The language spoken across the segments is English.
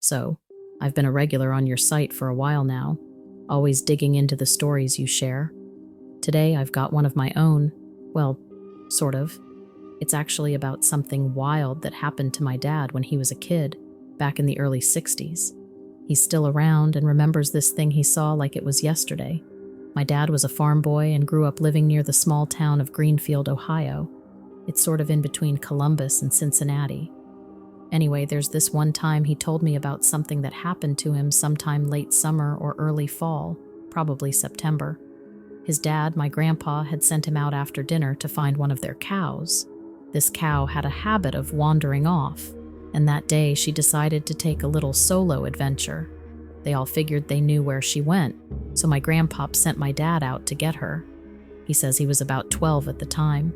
So, I've been a regular on your site for a while now, always digging into the stories you share. Today, I've got one of my own. Well, sort of. It's actually about something wild that happened to my dad when he was a kid, back in the early 60s. He's still around and remembers this thing he saw like it was yesterday. My dad was a farm boy and grew up living near the small town of Greenfield, Ohio. It's sort of in between Columbus and Cincinnati. Anyway, there's this one time he told me about something that happened to him sometime late summer or early fall, probably September. His dad, my grandpa, had sent him out after dinner to find one of their cows. This cow had a habit of wandering off, and that day she decided to take a little solo adventure. They all figured they knew where she went, so my grandpop sent my dad out to get her. He says he was about 12 at the time.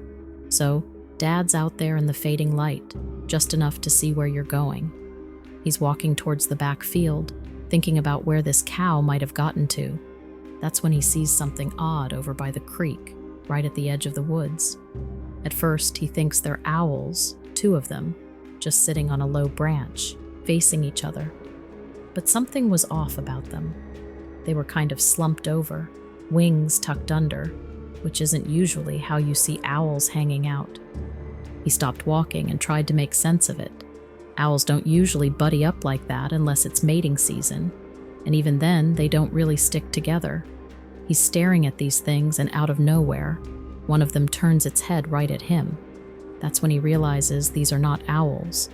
So, Dad's out there in the fading light, just enough to see where you're going. He's walking towards the back field, thinking about where this cow might have gotten to. That's when he sees something odd over by the creek, right at the edge of the woods. At first, he thinks they're owls, 2 of them, just sitting on a low branch, facing each other. But something was off about them. They were kind of slumped over, wings tucked under, which isn't usually how you see owls hanging out. He stopped walking and tried to make sense of it. Owls don't usually buddy up like that unless it's mating season, and even then, they don't really stick together. He's staring at these things, and out of nowhere, one of them turns its head right at him. That's when he realizes these are not owls.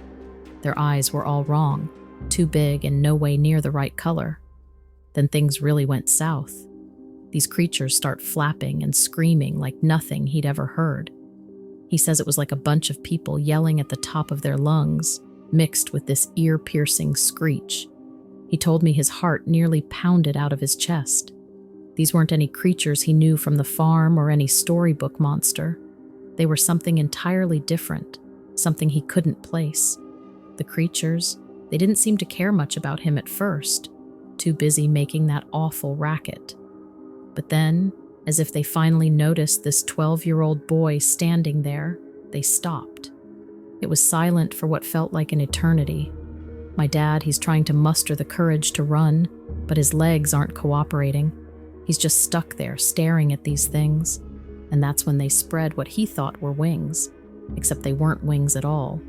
Their eyes were all wrong, too big and no way near the right color. Then things really went south. These creatures start flapping and screaming like nothing he'd ever heard. He says it was like a bunch of people yelling at the top of their lungs, mixed with this ear-piercing screech. He told me his heart nearly pounded out of his chest. These weren't any creatures he knew from the farm or any storybook monster. They were something entirely different, something he couldn't place. The creatures, they didn't seem to care much about him at first, too busy making that awful racket. But then, as if they finally noticed this 12-year-old boy standing there, they stopped. It was silent for what felt like an eternity. My dad, he's trying to muster the courage to run, but his legs aren't cooperating. He's just stuck there, staring at these things. And that's when they spread what he thought were wings, except they weren't wings at all.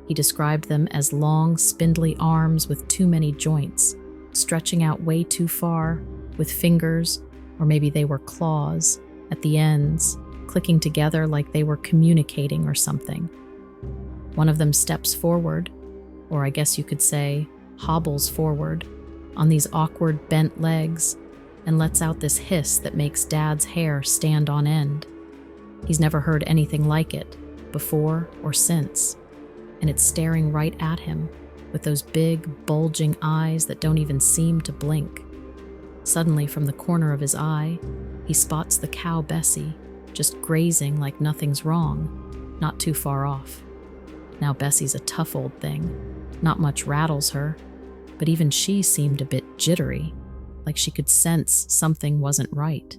He described them as long, spindly arms with too many joints, stretching out way too far, with fingers, or maybe they were claws, at the ends, clicking together like they were communicating or something. One of them steps forward, or I guess you could say, hobbles forward, on these awkward bent legs, and lets out this hiss that makes Dad's hair stand on end. He's never heard anything like it, before or since, and it's staring right at him, with those big, bulging eyes that don't even seem to blink. Suddenly, from the corner of his eye, he spots the cow Bessie, just grazing like nothing's wrong, not too far off. Now Bessie's a tough old thing. Not much rattles her, but even she seemed a bit jittery, like she could sense something wasn't right.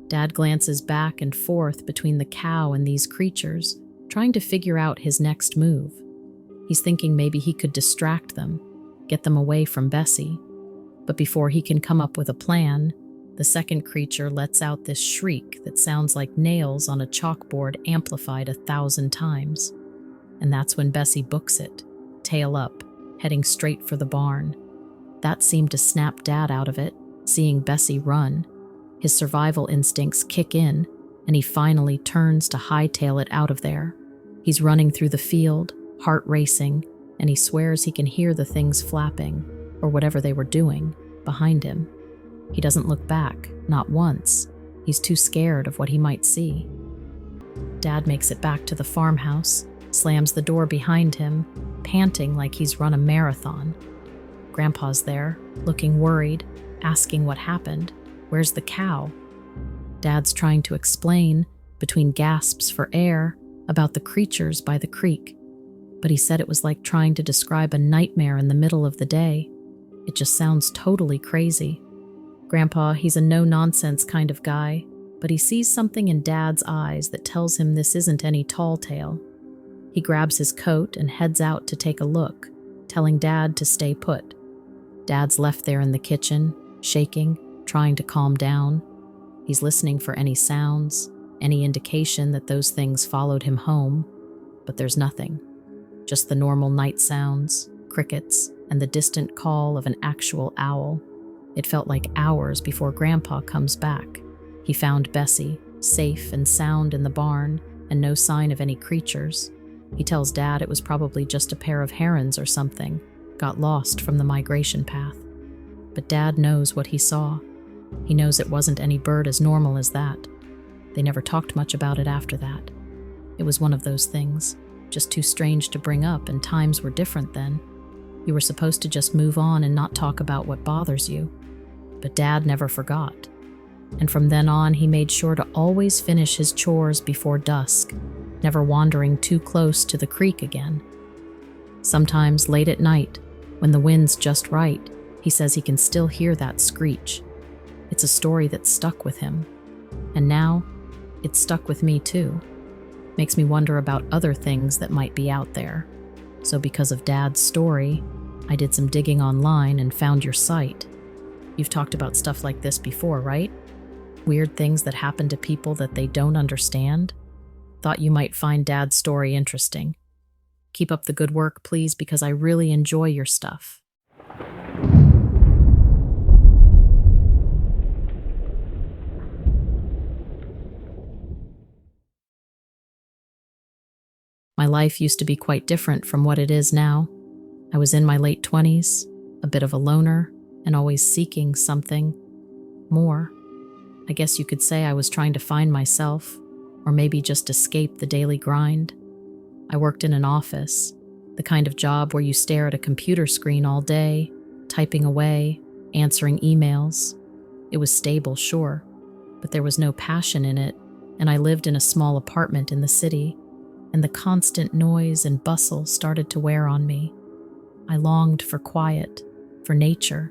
Dad glances back and forth between the cow and these creatures, trying to figure out his next move. He's thinking maybe he could distract them, get them away from Bessie. But before he can come up with a plan, the second creature lets out this shriek that sounds like nails on a chalkboard amplified 1,000 times. And that's when Bessie books it, tail up, heading straight for the barn. That seemed to snap Dad out of it, seeing Bessie run. His survival instincts kick in, and he finally turns to hightail it out of there. He's running through the field, heart racing, and he swears he can hear the things flapping, or whatever they were doing, behind him. He doesn't look back, not once. He's too scared of what he might see. Dad makes it back to the farmhouse, slams the door behind him, panting like he's run a marathon. Grandpa's there, looking worried, asking what happened. Where's the cow? Dad's trying to explain, between gasps for air, about the creatures by the creek, but he said it was like trying to describe a nightmare in the middle of the day. It just sounds totally crazy. Grandpa, he's a no-nonsense kind of guy, but he sees something in Dad's eyes that tells him this isn't any tall tale. He grabs his coat and heads out to take a look, telling Dad to stay put. Dad's left there in the kitchen, shaking, trying to calm down. He's listening for any sounds, any indication that those things followed him home, but there's nothing. Just the normal night sounds, crickets, and the distant call of an actual owl. It felt like hours before Grandpa comes back. He found Bessie, safe and sound in the barn, and no sign of any creatures. He tells Dad it was probably just a pair of herons or something, got lost from the migration path. But Dad knows what he saw. He knows it wasn't any bird as normal as that. They never talked much about it after that. It was one of those things, just too strange to bring up, and times were different then. You were supposed to just move on and not talk about what bothers you. But Dad never forgot. And from then on, he made sure to always finish his chores before dusk, never wandering too close to the creek again. Sometimes late at night, when the wind's just right, he says he can still hear that screech. It's a story that stuck with him. And now, it's stuck with me too. Makes me wonder about other things that might be out there. So because of Dad's story, I did some digging online and found your site. You've talked about stuff like this before, right? Weird things that happen to people that they don't understand. Thought you might find Dad's story interesting. Keep up the good work, please, because I really enjoy your stuff. My life used to be quite different from what it is now. I was in my late 20s, a bit of a loner, and always seeking something more. I guess you could say I was trying to find myself, or maybe just escape the daily grind. I worked in an office, the kind of job where you stare at a computer screen all day, typing away, answering emails. It was stable, sure, but there was no passion in it, and I lived in a small apartment in the city, and the constant noise and bustle started to wear on me. I longed for quiet, for nature,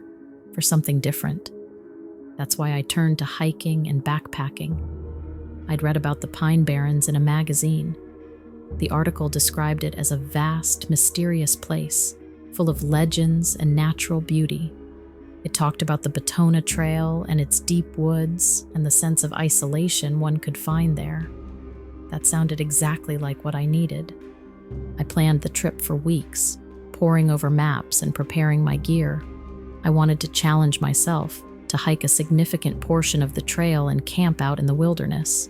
for something different. That's why I turned to hiking and backpacking. I'd read about the pine barrens in a magazine. The article described it as a vast, mysterious place, full of legends and natural beauty. It talked about the Daytona Trail and its deep woods and the sense of isolation one could find there. That sounded exactly like what I needed. I planned the trip for weeks, poring over maps and preparing my gear. I wanted to challenge myself to hike a significant portion of the trail and camp out in the wilderness.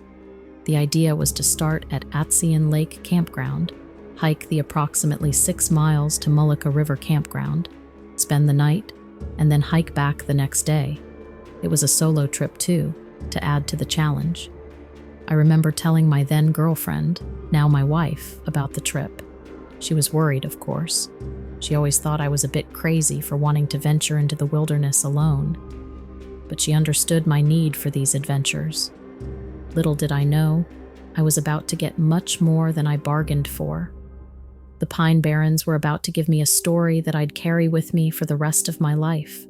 The idea was to start at Atsian Lake Campground, hike the approximately 6 miles to Mullica River Campground, spend the night, and then hike back the next day. It was a solo trip too, to add to the challenge. I remember telling my then girlfriend, now my wife, about the trip. She was worried, of course. She always thought I was a bit crazy for wanting to venture into the wilderness alone. But she understood my need for these adventures. Little did I know, I was about to get much more than I bargained for. The Pine Barrens were about to give me a story that I'd carry with me for the rest of my life.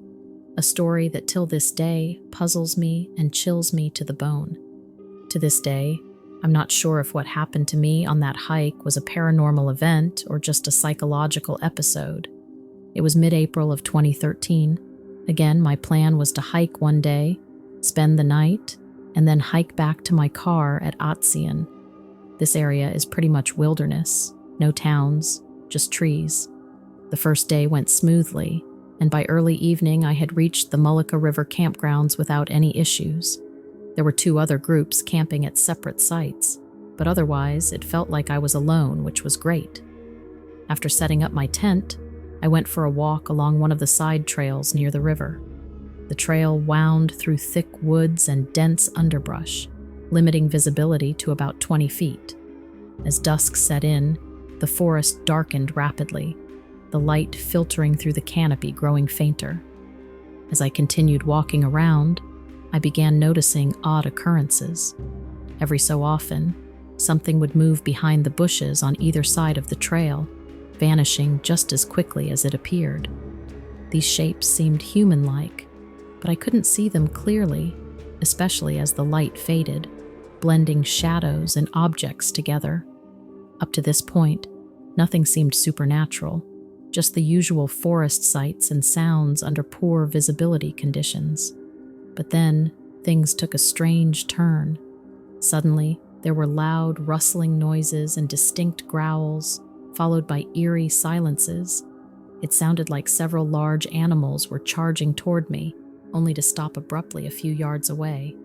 A story that till this day puzzles me and chills me to the bone. To this day, I'm not sure if what happened to me on that hike was a paranormal event or just a psychological episode. It was mid-April of 2013. Again, my plan was to hike one day, spend the night, and then hike back to my car at Atsian. This area is pretty much wilderness, no towns, just trees. The first day went smoothly, and by early evening I had reached the Mullica River campgrounds without any issues. There were 2 other groups camping at separate sites, but otherwise it felt like I was alone, which was great. After setting up my tent, I went for a walk along one of the side trails near the river. The trail wound through thick woods and dense underbrush, limiting visibility to about 20 feet. As dusk set in, the forest darkened rapidly, the light filtering through the canopy growing fainter. As I continued walking around, I began noticing odd occurrences. Every so often, something would move behind the bushes on either side of the trail, vanishing just as quickly as it appeared. These shapes seemed human-like, but I couldn't see them clearly, especially as the light faded, blending shadows and objects together. Up to this point, nothing seemed supernatural, just the usual forest sights and sounds under poor visibility conditions. But then, things took a strange turn. Suddenly, there were loud, rustling noises and distinct growls, followed by eerie silences. It sounded like several large animals were charging toward me, only to stop abruptly a few yards away.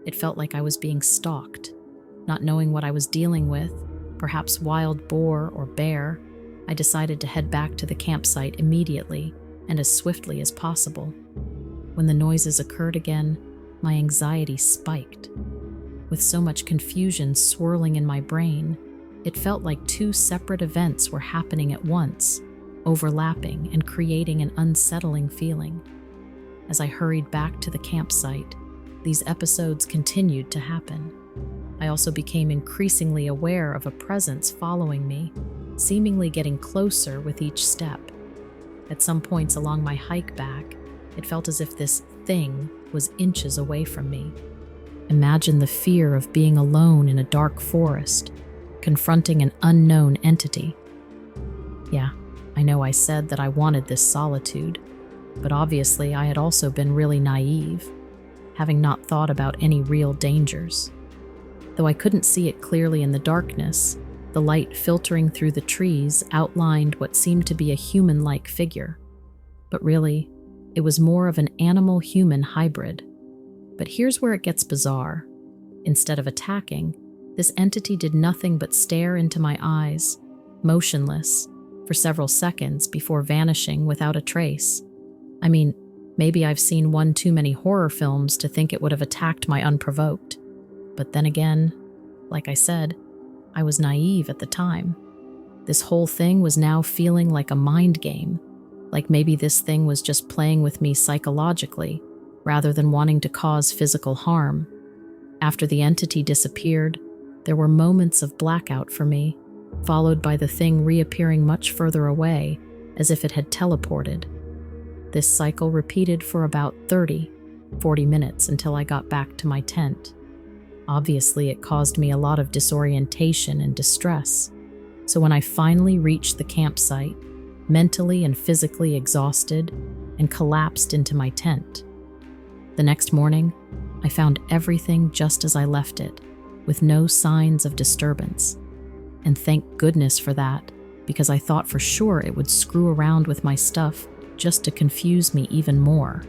It felt like I was being stalked. Not knowing what I was dealing with, perhaps wild boar or bear, I decided to head back to the campsite immediately and as swiftly as possible. When the noises occurred again, my anxiety spiked. With so much confusion swirling in my brain, it felt like two separate events were happening at once, overlapping and creating an unsettling feeling. As I hurried back to the campsite, these episodes continued to happen. I also became increasingly aware of a presence following me, seemingly getting closer with each step. At some points along my hike back, it felt as if this thing was inches away from me. Imagine the fear of being alone in a dark forest, confronting an unknown entity. Yeah, I know I said that I wanted this solitude, but obviously I had also been really naive, having not thought about any real dangers. Though I couldn't see it clearly in the darkness, the light filtering through the trees outlined what seemed to be a human-like figure. But really, it was more of an animal-human hybrid. But here's where it gets bizarre. Instead of attacking, this entity did nothing but stare into my eyes, motionless, for several seconds before vanishing without a trace. I mean, maybe I've seen one too many horror films to think it would have attacked my unprovoked. But then again, like I said, I was naive at the time. This whole thing was now feeling like a mind game, like maybe this thing was just playing with me psychologically, rather than wanting to cause physical harm. After the entity disappeared, there were moments of blackout for me, followed by the thing reappearing much further away, as if it had teleported. This cycle repeated for about 40 minutes until I got back to my tent. Obviously, it caused me a lot of disorientation and distress. So when I finally reached the campsite, mentally and physically exhausted, and collapsed into my tent. The next morning, I found everything just as I left it, with no signs of disturbance. And thank goodness for that, because I thought for sure it would screw around with my stuff just to confuse me even more.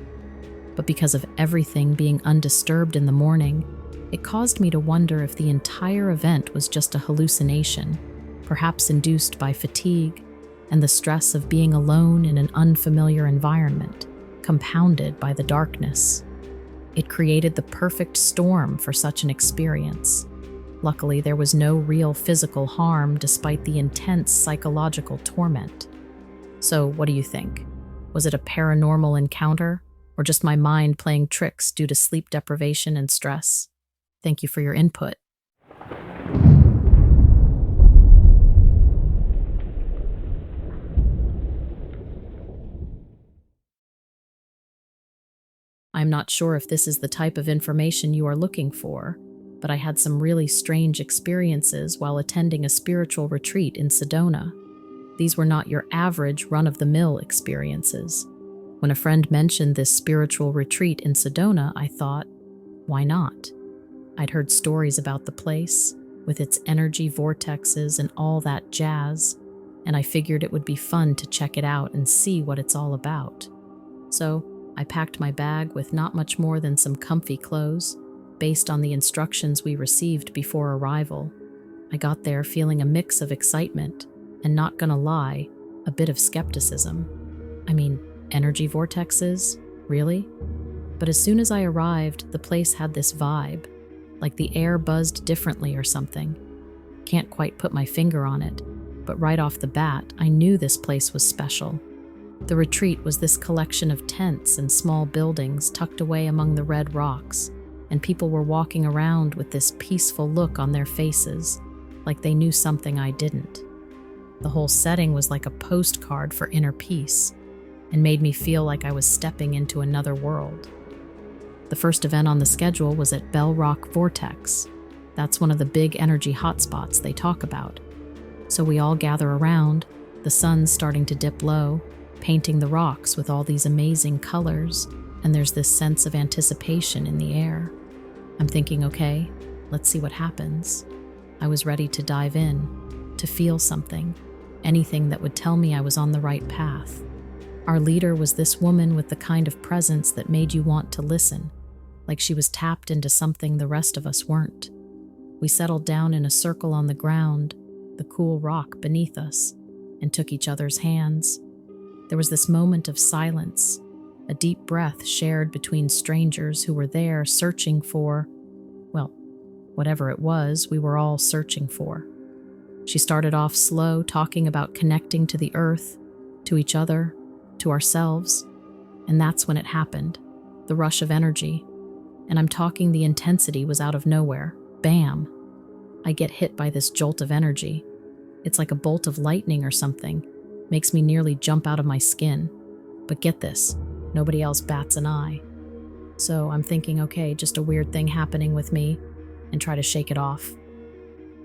But because of everything being undisturbed in the morning, it caused me to wonder if the entire event was just a hallucination, perhaps induced by fatigue and the stress of being alone in an unfamiliar environment, compounded by the darkness. It created the perfect storm for such an experience. Luckily, there was no real physical harm despite the intense psychological torment. So, what do you think? Was it a paranormal encounter, or just my mind playing tricks due to sleep deprivation and stress? Thank you for your input. I'm not sure if this is the type of information you are looking for, but I had some really strange experiences while attending a spiritual retreat in Sedona. These were not your average run-of-the-mill experiences. When a friend mentioned this spiritual retreat in Sedona, I thought, why not? I'd heard stories about the place, with its energy vortexes and all that jazz, and I figured it would be fun to check it out and see what it's all about. So, I packed my bag with not much more than some comfy clothes, based on the instructions we received before arrival. I got there feeling a mix of excitement, and not gonna lie, a bit of skepticism. I mean, energy vortexes? Really? But as soon as I arrived, the place had this vibe, like the air buzzed differently or something. Can't quite put my finger on it, but right off the bat, I knew this place was special. The retreat was this collection of tents and small buildings tucked away among the red rocks, and people were walking around with this peaceful look on their faces, like they knew something I didn't. The whole setting was like a postcard for inner peace, and made me feel like I was stepping into another world. The first event on the schedule was at Bell Rock Vortex. That's one of the big energy hotspots they talk about. So we all gather around, The sun's starting to dip low, painting the rocks with all these amazing colors, and there's this sense of anticipation in the air. I'm thinking, okay, let's see what happens. I was ready to dive in, to feel something, anything that would tell me I was on the right path. Our leader was this woman with the kind of presence that made you want to listen, like she was tapped into something the rest of us weren't. We settled down in a circle on the ground, the cool rock beneath us, and took each other's hands. There was this moment of silence, a deep breath shared between strangers who were there searching for, well, whatever it was we were all searching for. She started off slow, talking about connecting to the earth, to each other, to ourselves, and that's when it happened, the rush of energy. And I'm talking the intensity was out of nowhere. Bam! I get hit by this jolt of energy. It's like a bolt of lightning or something. Makes me nearly jump out of my skin. But get this, nobody else bats an eye. So I'm thinking, okay, just a weird thing happening with me, and try to shake it off.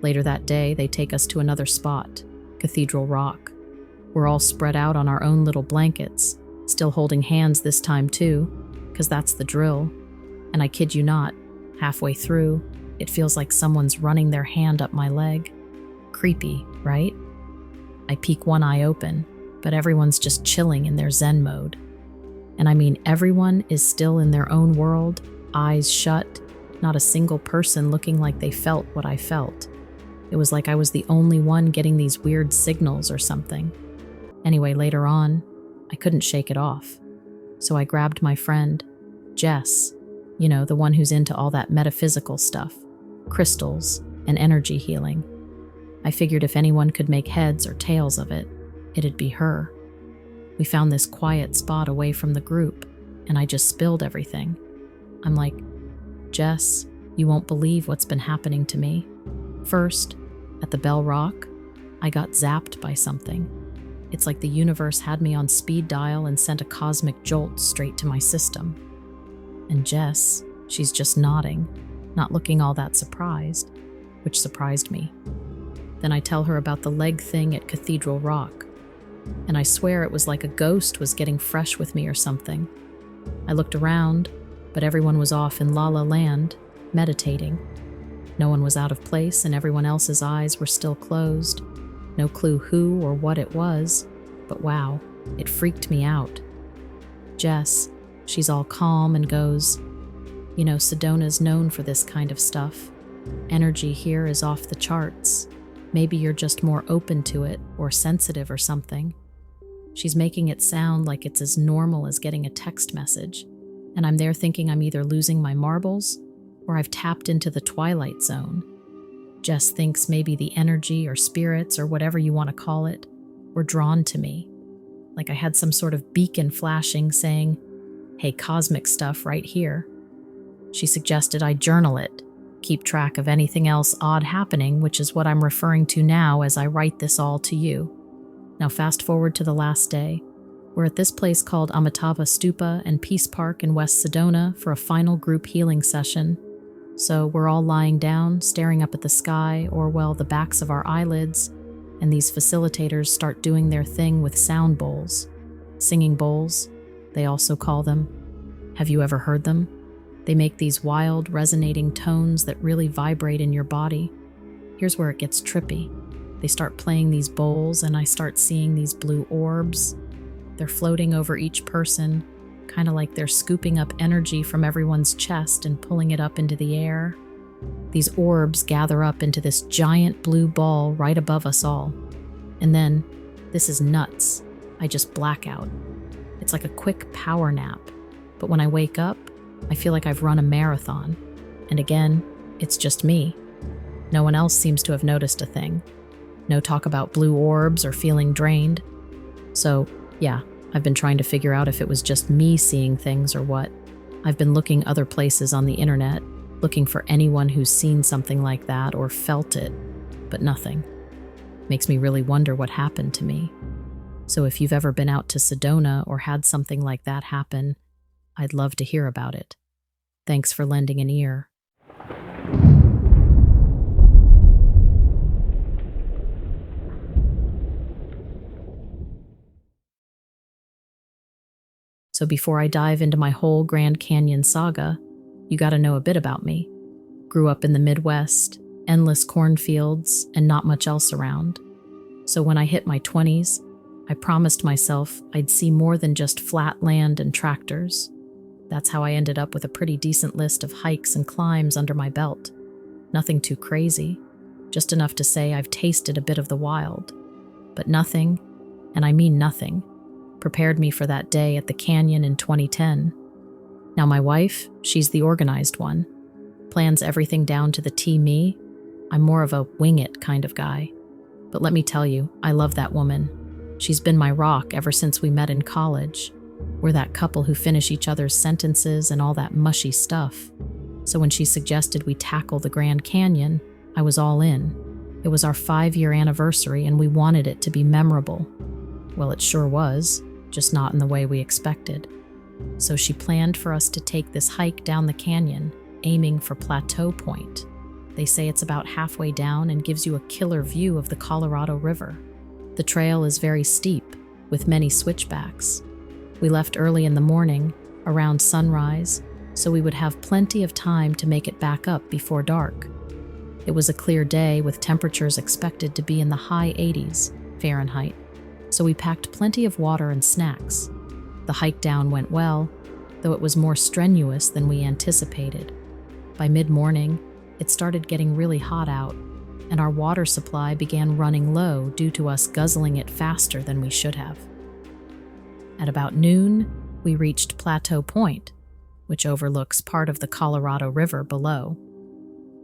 Later that day, they take us to another spot, Cathedral Rock. We're all spread out on our own little blankets, still holding hands this time too, because that's the drill. And I kid you not, halfway through, it feels like someone's running their hand up my leg. Creepy, right? I peek one eye open, but everyone's just chilling in their Zen mode. And I mean, everyone is still in their own world, eyes shut, not a single person looking like they felt what I felt. It was like I was the only one getting these weird signals or something. Anyway, later on, I couldn't shake it off. So I grabbed my friend, Jess, the one who's into all that metaphysical stuff, crystals, and energy healing. I figured if anyone could make heads or tails of it, it'd be her. We found this quiet spot away from the group, and I just spilled everything. I'm like, Jess, you won't believe what's been happening to me. First, at the Bell Rock, I got zapped by something. It's like the universe had me on speed dial and sent a cosmic jolt straight to my system. And Jess, she's just nodding, not looking all that surprised, which surprised me. Then I tell her about the leg thing at Cathedral Rock, and I swear it was like a ghost was getting fresh with me or something. I looked around, but everyone was off in La La Land, meditating. No one was out of place, and everyone else's eyes were still closed. No clue who or what it was, but wow, it freaked me out. Jess, she's all calm and goes, Sedona's known for this kind of stuff. Energy here is off the charts. Maybe you're just more open to it or sensitive or something. She's making it sound like it's as normal as getting a text message, and I'm there thinking I'm either losing my marbles or I've tapped into the twilight zone. Jess thinks maybe the energy or spirits or whatever you want to call it were drawn to me, like I had some sort of beacon flashing saying, hey, cosmic stuff right here. She suggested I journal it, keep track of anything else odd happening, which is what I'm referring to now as I write this all to you. Now fast forward to the last day. We're at this place called Amitabha Stupa and Peace Park in West.Sedona for a final group healing session. So we're all lying down, staring up at the sky, or the backs of our eyelids, and these facilitators start doing their thing with sound bowls. Singing bowls, they also call them. Have you ever heard them? They make these wild, resonating tones that really vibrate in your body. Here's where it gets trippy. They start playing these bowls, and I start seeing these blue orbs. They're floating over each person, kind of like they're scooping up energy from everyone's chest and pulling it up into the air. These orbs gather up into this giant blue ball right above us all. And then, this is nuts, I just black out. It's like a quick power nap, but when I wake up, I feel like I've run a marathon. And again, it's just me. No one else seems to have noticed a thing. No talk about blue orbs or feeling drained. So, yeah, I've been trying to figure out if it was just me seeing things or what. I've been looking other places on the internet, looking for anyone who's seen something like that or felt it, but nothing. Makes me really wonder what happened to me. So if you've ever been out to Sedona or had something like that happen, I'd love to hear about it. Thanks for lending an ear. So before I dive into my whole Grand Canyon saga, you gotta know a bit about me. Grew up in the Midwest, endless cornfields, and not much else around. So when I hit my 20s, I promised myself I'd see more than just flat land and tractors. That's how I ended up with a pretty decent list of hikes and climbs under my belt. Nothing too crazy, just enough to say I've tasted a bit of the wild. But nothing, and I mean nothing, prepared me for that day at the canyon in 2010. Now my wife, she's the organized one. Plans everything down to the T. Me, I'm more of a wing it kind of guy. But let me tell you, I love that woman. She's been my rock ever since we met in college. We're that couple who finish each other's sentences and all that mushy stuff. So when she suggested we tackle the Grand Canyon, I was all in. It was our 5-year anniversary and we wanted it to be memorable. Well, it sure was, just not in the way we expected. So she planned for us to take this hike down the canyon, aiming for Plateau Point. They say it's about halfway down and gives you a killer view of the Colorado River. The trail is very steep, with many switchbacks. We left early in the morning, around sunrise, so we would have plenty of time to make it back up before dark. It was a clear day with temperatures expected to be in the high 80s Fahrenheit, so we packed plenty of water and snacks. The hike down went well, though it was more strenuous than we anticipated. By mid-morning, it started getting really hot out, and our water supply began running low due to us guzzling it faster than we should have. At about noon, we reached Plateau Point, which overlooks part of the Colorado River below.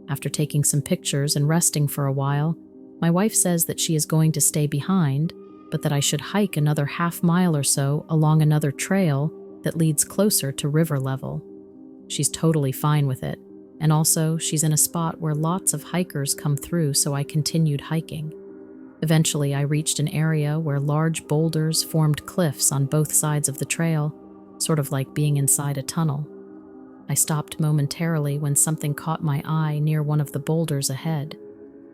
After taking some pictures and resting for a while, my wife says that she is going to stay behind, but that I should hike another half-mile or so along another trail that leads closer to river level. She's totally fine with it, and also she's in a spot where lots of hikers come through, so I continued hiking. Eventually, I reached an area where large boulders formed cliffs on both sides of the trail, sort of like being inside a tunnel. I stopped momentarily when something caught my eye near one of the boulders ahead.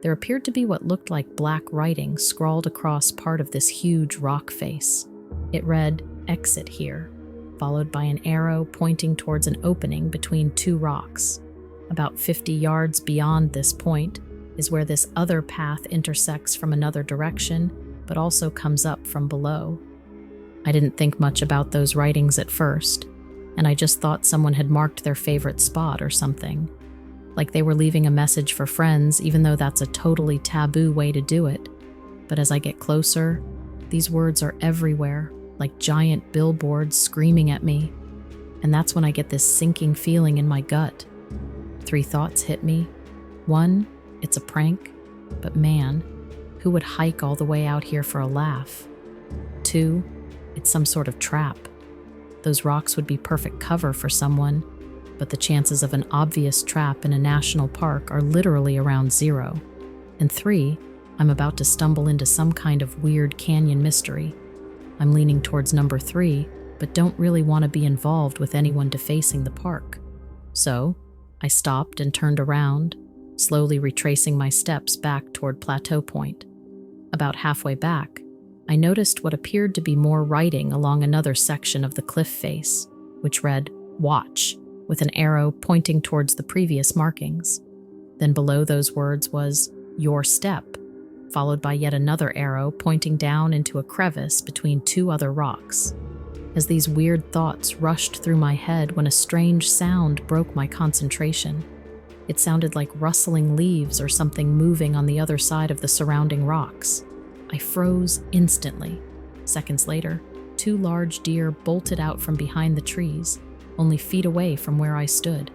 There appeared to be what looked like black writing scrawled across part of this huge rock face. It read, "Exit here," followed by an arrow pointing towards an opening between two rocks. About 50 yards beyond this point is where this other path intersects from another direction, but also comes up from below. I didn't think much about those writings at first, and I just thought someone had marked their favorite spot or something. Like they were leaving a message for friends, even though that's a totally taboo way to do it. But as I get closer, these words are everywhere, like giant billboards screaming at me. And that's when I get this sinking feeling in my gut. 3 thoughts hit me. 1, it's a prank, but man, who would hike all the way out here for a laugh? 2, it's some sort of trap. Those rocks would be perfect cover for someone, but the chances of an obvious trap in a national park are literally around 0. And 3, I'm about to stumble into some kind of weird canyon mystery. I'm leaning towards number 3, but don't really want to be involved with anyone defacing the park. So, I stopped and turned around, slowly retracing my steps back toward Plateau Point. About halfway back, I noticed what appeared to be more writing along another section of the cliff face, which read, "Watch," with an arrow pointing towards the previous markings. Then below those words was, "Your step," followed by yet another arrow pointing down into a crevice between 2 other rocks. As these weird thoughts rushed through my head when a strange sound broke my concentration. It sounded like rustling leaves or something moving on the other side of the surrounding rocks. I froze instantly. Seconds later, 2 large deer bolted out from behind the trees, only feet away from where I stood.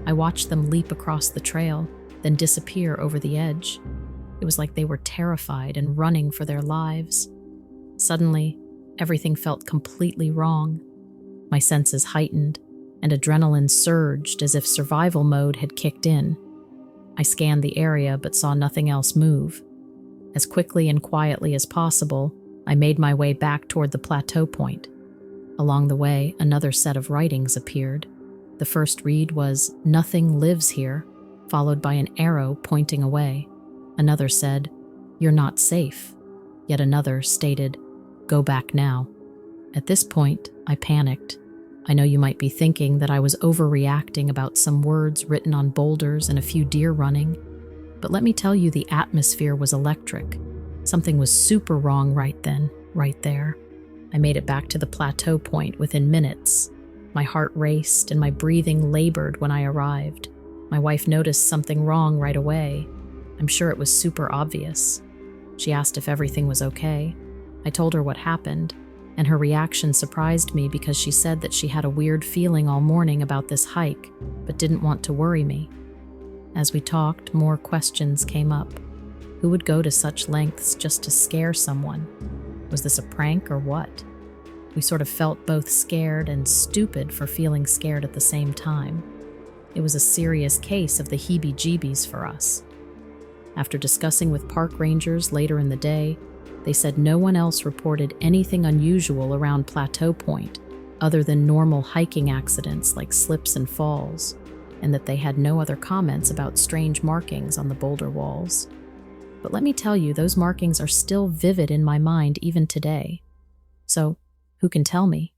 I watched them leap across the trail, then disappear over the edge. It was like they were terrified and running for their lives. Suddenly, everything felt completely wrong. My senses heightened, and adrenaline surged as if survival mode had kicked in. I scanned the area but saw nothing else move. As quickly and quietly as possible, I made my way back toward the Plateau Point. Along the way, another set of writings appeared. The first read was, "Nothing lives here," followed by an arrow pointing away. Another said, "You're not safe." Yet another stated, "Go back now." At this point, I panicked. I know you might be thinking that I was overreacting about some words written on boulders and a few deer running, but let me tell you, the atmosphere was electric. Something was super wrong right then, right there. I made it back to the plateau point within minutes. My heart raced and my breathing labored when I arrived. My wife noticed something wrong right away. I'm sure it was super obvious. She asked if everything was okay. I told her what happened, and her reaction surprised me because she said that she had a weird feeling all morning about this hike, but didn't want to worry me. As we talked, more questions came up. Who would go to such lengths just to scare someone? Was this a prank or what? We sort of felt both scared and stupid for feeling scared at the same time. It was a serious case of the heebie-jeebies for us. After discussing with park rangers later in the day, they said no one else reported anything unusual around Plateau Point other than normal hiking accidents like slips and falls, and that they had no other comments about strange markings on the boulder walls. But let me tell you, those markings are still vivid in my mind even today. So, who can tell me?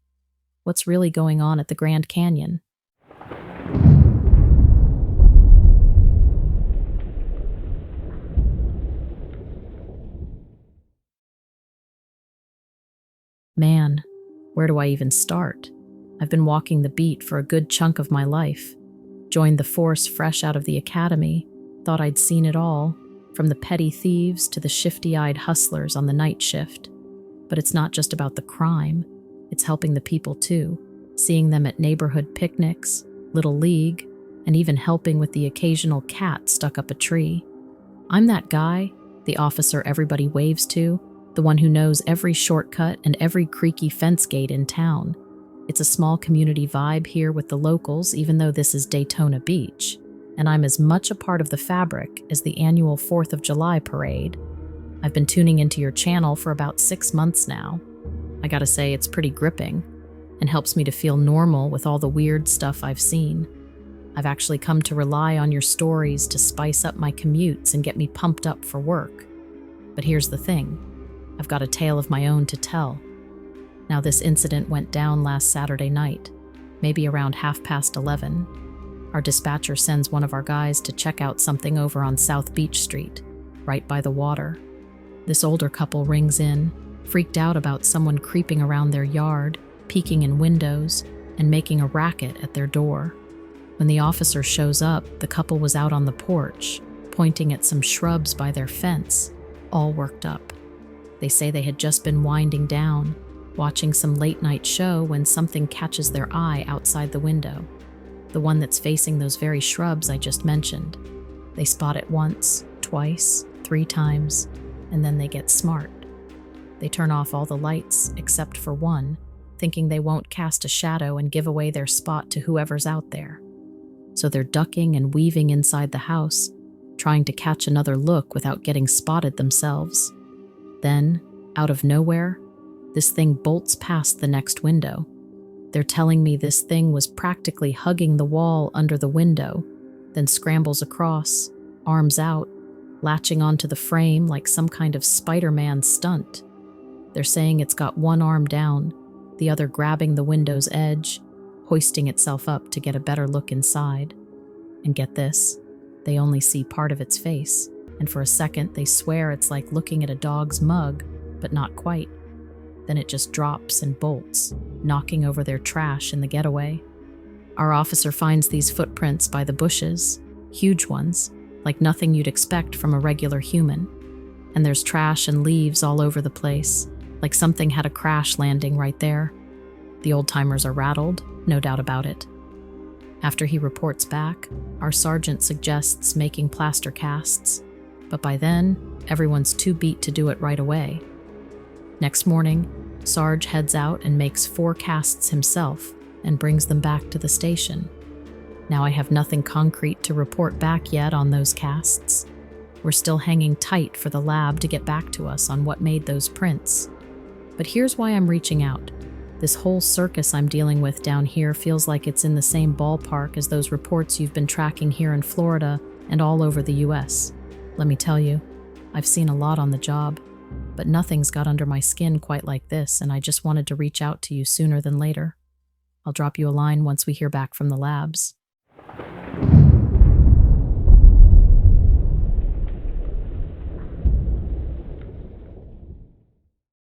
What's really going on at the Grand Canyon? Man, where do I even start? I've been walking the beat for a good chunk of my life. Joined the force fresh out of the academy, thought I'd seen it all, from the petty thieves to the shifty-eyed hustlers on the night shift. But it's not just about the crime, it's helping the people too, seeing them at neighborhood picnics, Little League, and even helping with the occasional cat stuck up a tree. I'm that guy, the officer everybody waves to, the one who knows every shortcut and every creaky fence gate in town. It's a small community vibe here with the locals, even though this is Daytona Beach, and I'm as much a part of the fabric as the annual 4th of July parade. I've been tuning into your channel for about 6 months now. I gotta say, it's pretty gripping, and helps me to feel normal with all the weird stuff I've seen. I've actually come to rely on your stories to spice up my commutes and get me pumped up for work. But here's the thing. I've got a tale of my own to tell. Now, this incident went down last Saturday night, maybe around 11:30. Our dispatcher sends one of our guys to check out something over on South Beach Street, right by the water. This older couple rings in, freaked out about someone creeping around their yard, peeking in windows, and making a racket at their door. When the officer shows up, the couple was out on the porch, pointing at some shrubs by their fence, all worked up. They say they had just been winding down, watching some late-night show when something catches their eye outside the window, the one that's facing those very shrubs I just mentioned. They spot it once, twice, 3 times, and then they get smart. They turn off all the lights except for one, thinking they won't cast a shadow and give away their spot to whoever's out there. So they're ducking and weaving inside the house, trying to catch another look without getting spotted themselves. Then, out of nowhere, this thing bolts past the next window. They're telling me this thing was practically hugging the wall under the window, then scrambles across, arms out, latching onto the frame like some kind of Spider-Man stunt. They're saying it's got one arm down, the other grabbing the window's edge, hoisting itself up to get a better look inside. And get this, they only see part of its face, and for a second they swear it's like looking at a dog's mug, but not quite. Then it just drops and bolts, knocking over their trash in the getaway. Our officer finds these footprints by the bushes, huge ones, like nothing you'd expect from a regular human. And there's trash and leaves all over the place, like something had a crash landing right there. The old-timers are rattled, no doubt about it. After he reports back, our sergeant suggests making plaster casts, but by then, everyone's too beat to do it right away. Next morning, Sarge heads out and makes 4 casts himself and brings them back to the station. Now I have nothing concrete to report back yet on those casts. We're still hanging tight for the lab to get back to us on what made those prints. But here's why I'm reaching out. This whole circus I'm dealing with down here feels like it's in the same ballpark as those reports you've been tracking here in Florida and all over the US. Let me tell you, I've seen a lot on the job, but nothing's got under my skin quite like this, and I just wanted to reach out to you sooner than later. I'll drop you a line once we hear back from the labs.